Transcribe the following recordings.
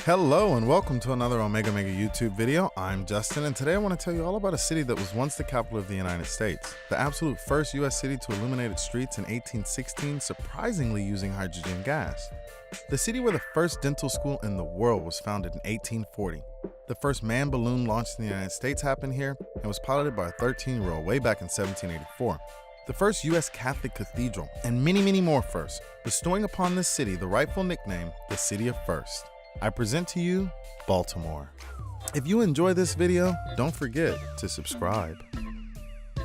Hello and welcome to another OmegaMega YouTube video. I'm Justin, and today I want to tell you all about a city that was once the capital of the United States. The absolute first US city to illuminate its streets in 1816, surprisingly using hydrogen gas. The city where the first dental school in the world was founded in 1840. The first manned balloon launched in the United States happened here and was piloted by a 13-year-old way back in 1784. The first US Catholic cathedral, and many more firsts, bestowing upon this city the rightful nickname, the City of First. I present to you, Baltimore. If you enjoy this video, don't forget to subscribe.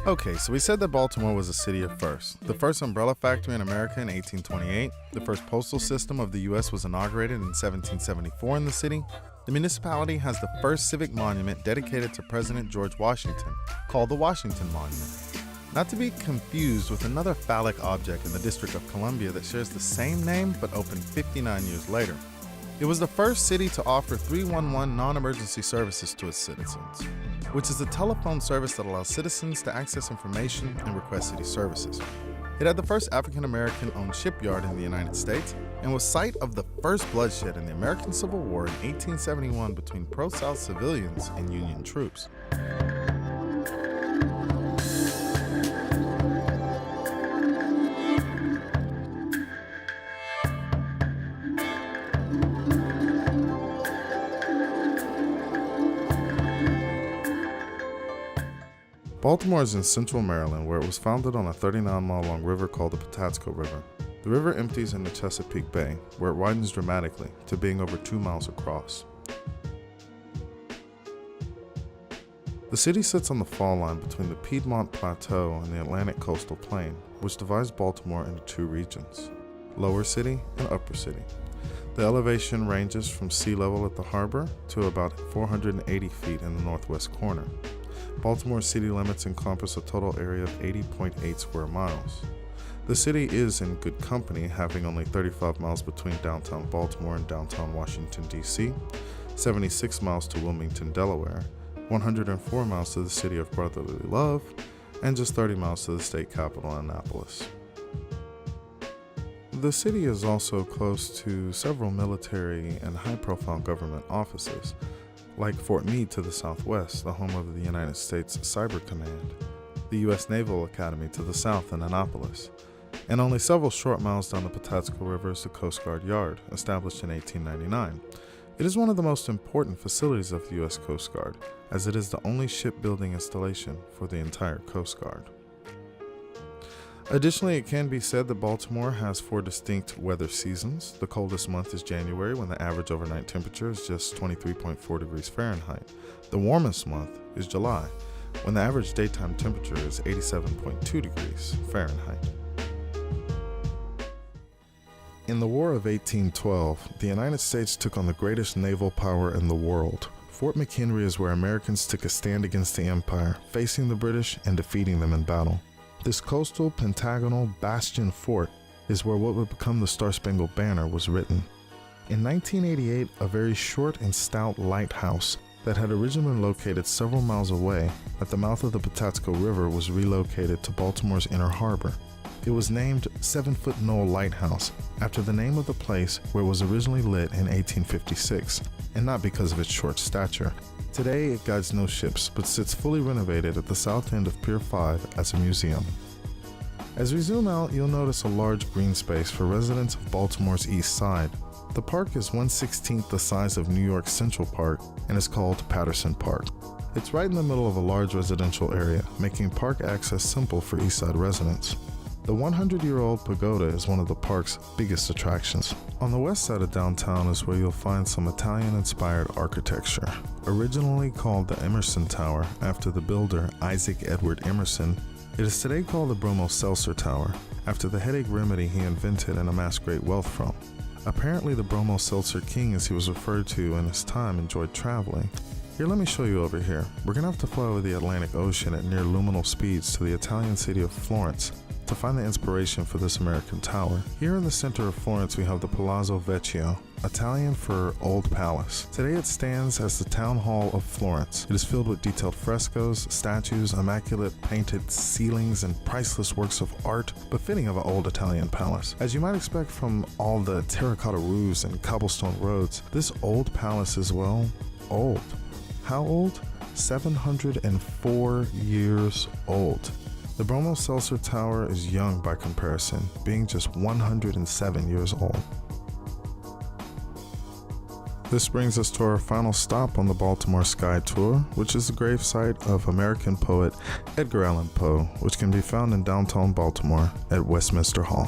Okay, so we said that Baltimore was a city of first. The first umbrella factory in America in 1828, the first postal system of the US was inaugurated in 1774 in the city. The municipality has the first civic monument dedicated to President George Washington, called the Washington Monument. Not to be confused with another phallic object in the District of Columbia that shares the same name but opened 59 years later. It was the first city to offer 311 non-emergency services to its citizens, which is a telephone service that allows citizens to access information and request city services. It had the first African-American owned shipyard in the United States and was site of the first bloodshed in the American Civil War in 1871 between pro-South civilians and Union troops. Baltimore is in central Maryland, where it was founded on a 39-mile-long river called the Patapsco River. The river empties into Chesapeake Bay, where it widens dramatically to being over 2 miles across. The city sits on the fall line between the Piedmont Plateau and the Atlantic Coastal Plain, which divides Baltimore into two regions, Lower City and Upper City. The elevation ranges from sea level at the harbor to about 480 feet in the northwest corner. Baltimore's city limits encompass a total area of 80.8 square miles. The city is in good company, having only 35 miles between downtown Baltimore and downtown Washington, D.C., 76 miles to Wilmington, Delaware, 104 miles to the city of brotherly love, and just 30 miles to the state capital, Annapolis. The city is also close to several military and high-profile government offices, like Fort Meade to the southwest, the home of the United States Cyber Command, the U.S. Naval Academy to the south in Annapolis, and only several short miles down the Patapsco River is the Coast Guard Yard, established in 1899. It is one of the most important facilities of the U.S. Coast Guard, as it is the only shipbuilding installation for the entire Coast Guard. Additionally, it can be said that Baltimore has 4 distinct weather seasons. The coldest month is January, when the average overnight temperature is just 23.4 degrees Fahrenheit. The warmest month is July, when the average daytime temperature is 87.2 degrees Fahrenheit. In the War of 1812, the United States took on the greatest naval power in the world. Fort McHenry is where Americans took a stand against the Empire, facing the British and defeating them in battle. This coastal pentagonal bastion fort is where what would become the Star-Spangled Banner was written. In 1988, a very short and stout lighthouse that had originally been located several miles away at the mouth of the Patapsco River was relocated to Baltimore's Inner Harbor. It was named 7-Foot Knoll Lighthouse after the name of the place where it was originally lit in 1856, and not because of its short stature. Today, it guides no ships, but sits fully renovated at the south end of Pier 5 as a museum. As we zoom out, you'll notice a large green space for residents of Baltimore's east side. The park is 1/16 the size of New York's Central Park and is called Patterson Park. It's right in the middle of a large residential area, making park access simple for east side residents. The 100-year-old pagoda is one of the park's biggest attractions. On the west side of downtown is where you'll find some Italian-inspired architecture. Originally called the Emerson Tower after the builder Isaac Edward Emerson, it is today called the Bromo-Seltzer Tower after the headache remedy he invented and amassed great wealth from. Apparently the Bromo-Seltzer King, as he was referred to in his time, enjoyed traveling. Here, let me show you over here. We're gonna have to fly over the Atlantic Ocean at near luminal speeds to the Italian city of Florence to to find the inspiration for this American tower. Here in the center of Florence we have the Palazzo Vecchio, Italian for Old Palace. Today it stands as the Town Hall of Florence. It is filled with detailed frescoes, statues, immaculate painted ceilings, and priceless works of art befitting of an old Italian palace. As you might expect from all the terracotta roofs and cobblestone roads, this old palace is, well, old. How old? 704 years old. The Bromo Seltzer Tower is young by comparison, being just 107 years old. This brings us to our final stop on the Baltimore Sky Tour, which is the gravesite of American poet Edgar Allan Poe, which can be found in downtown Baltimore at Westminster Hall.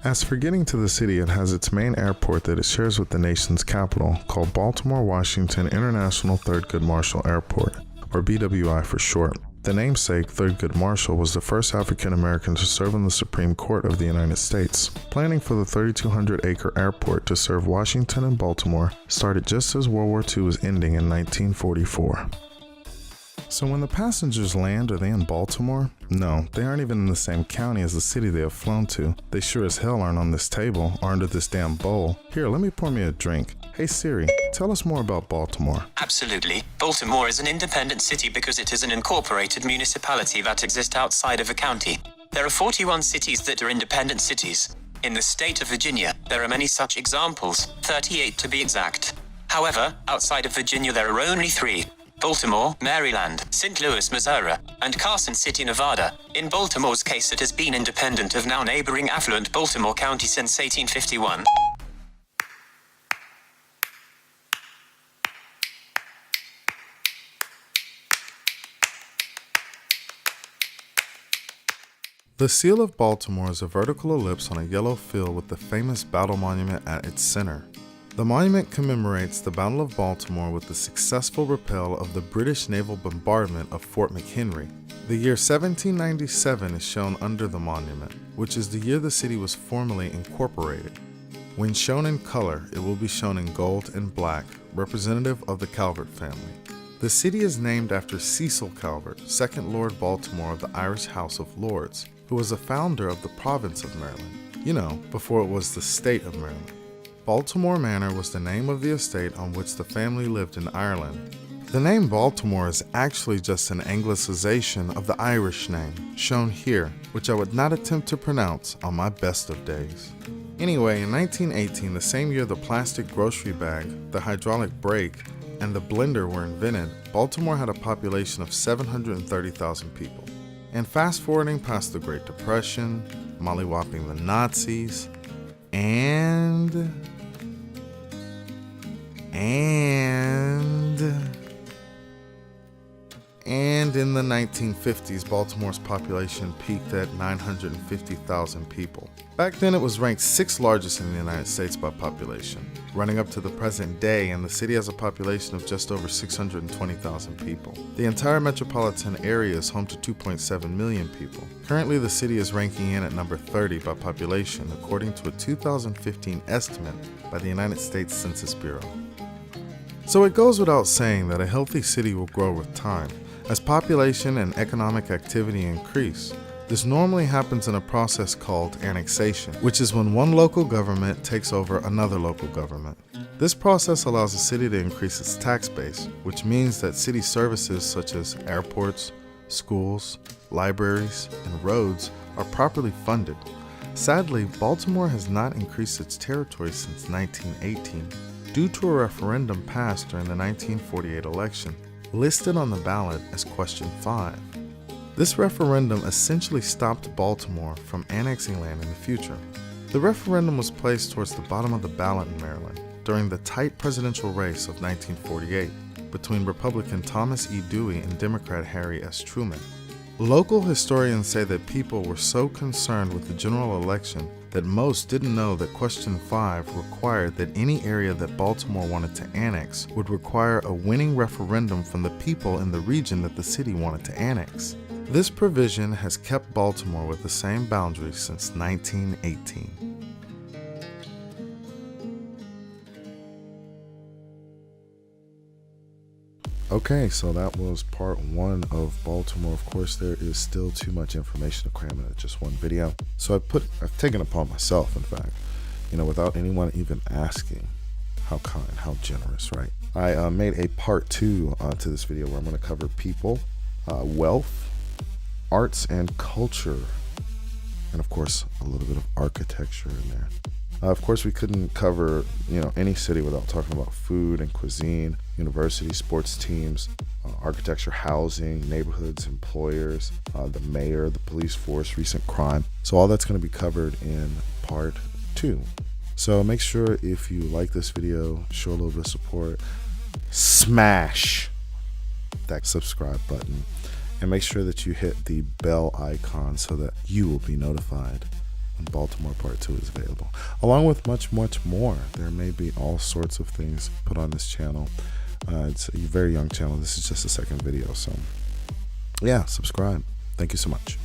As for getting to the city, it has its main airport that it shares with the nation's capital, called Baltimore-Washington International Thurgood Marshall Airport, or BWI for short. The namesake, Thurgood Marshall, was the first African American to serve in the Supreme Court of the United States. Planning for the 3,200-acre airport to serve Washington and Baltimore started just as World War II was ending in 1944. So when the passengers land, are they in Baltimore? No, they aren't even in the same county as the city they have flown to. They sure as hell aren't on this table or under this damn bowl. Here, let me pour me a drink. Hey Siri, tell us more about Baltimore. Absolutely. Baltimore is an independent city because it is an incorporated municipality that exists outside of a county. There are 41 cities that are independent cities. In the state of Virginia, there are many such examples, 38 to be exact. However, outside of Virginia there are only 3. Baltimore, Maryland, St. Louis, Missouri, and Carson City, Nevada. In Baltimore's case, it has been independent of now neighboring affluent Baltimore County since 1851. The seal of Baltimore is a vertical ellipse on a yellow field with the famous battle monument at its center. The monument commemorates the Battle of Baltimore with the successful repel of the British naval bombardment of Fort McHenry. The year 1797 is shown under the monument, which is the year the city was formally incorporated. When shown in color, it will be shown in gold and black, representative of the Calvert family. The city is named after Cecil Calvert, 2nd Lord Baltimore of the Irish House of Lords, who was a founder of the province of Maryland. You know, before it was the state of Maryland. Baltimore Manor was the name of the estate on which the family lived in Ireland. The name Baltimore is actually just an anglicization of the Irish name, shown here, which I would not attempt to pronounce on my best of days. Anyway, in 1918, the same year the plastic grocery bag, the hydraulic brake, and the blender were invented, Baltimore had a population of 730,000 people. And fast forwarding past the Great Depression, mollywopping the Nazis, and in the 1950s, Baltimore's population peaked at 950,000 people. Back then, it was ranked 6th largest in the United States by population, running up to the present day, and the city has a population of just over 620,000 people. The entire metropolitan area is home to 2.7 million people. Currently, the city is ranking in at number 30 by population, according to a 2015 estimate by the United States Census Bureau. So it goes without saying that a healthy city will grow with time. As population and economic activity increase, this normally happens in a process called annexation, which is when one local government takes over another local government. This process allows a city to increase its tax base, which means that city services such as airports, schools, libraries, and roads are properly funded. Sadly, Baltimore has not increased its territory since 1918 due to a referendum passed during the 1948 election, listed on the ballot as Question 5. This referendum essentially stopped Baltimore from annexing land in the future. The referendum was placed towards the bottom of the ballot in Maryland during the tight presidential race of 1948 between Republican Thomas E. Dewey and Democrat Harry S. Truman. Local historians say that people were so concerned with the general election that most didn't know that Question 5 required that any area that Baltimore wanted to annex would require a winning referendum from the people in the region that the city wanted to annex. This provision has kept Baltimore with the same boundaries since 1918. Okay, so that was part 1 of Baltimore. Of course, there is still too much information to cram into just one video. So I've taken it upon myself, in fact, without anyone even asking. How kind, how generous, right? I made a part 2 to this video where I'm going to cover people, wealth, arts and culture, and of course, a little bit of architecture in there. Of course, we couldn't cover, any city without talking about food and cuisine, universities, sports teams, architecture, housing, neighborhoods, employers, the mayor, the police force, recent crime. So all that's going to be covered in part 2. So make sure if you like this video, show a little bit of support, smash that subscribe button, and make sure that you hit the bell icon so that you will be notified when Baltimore Part 2 is available, along with much more. There may be all sorts of things put on this channel. It's a very young channel. This is just the second video, so yeah, subscribe. Thank you so much.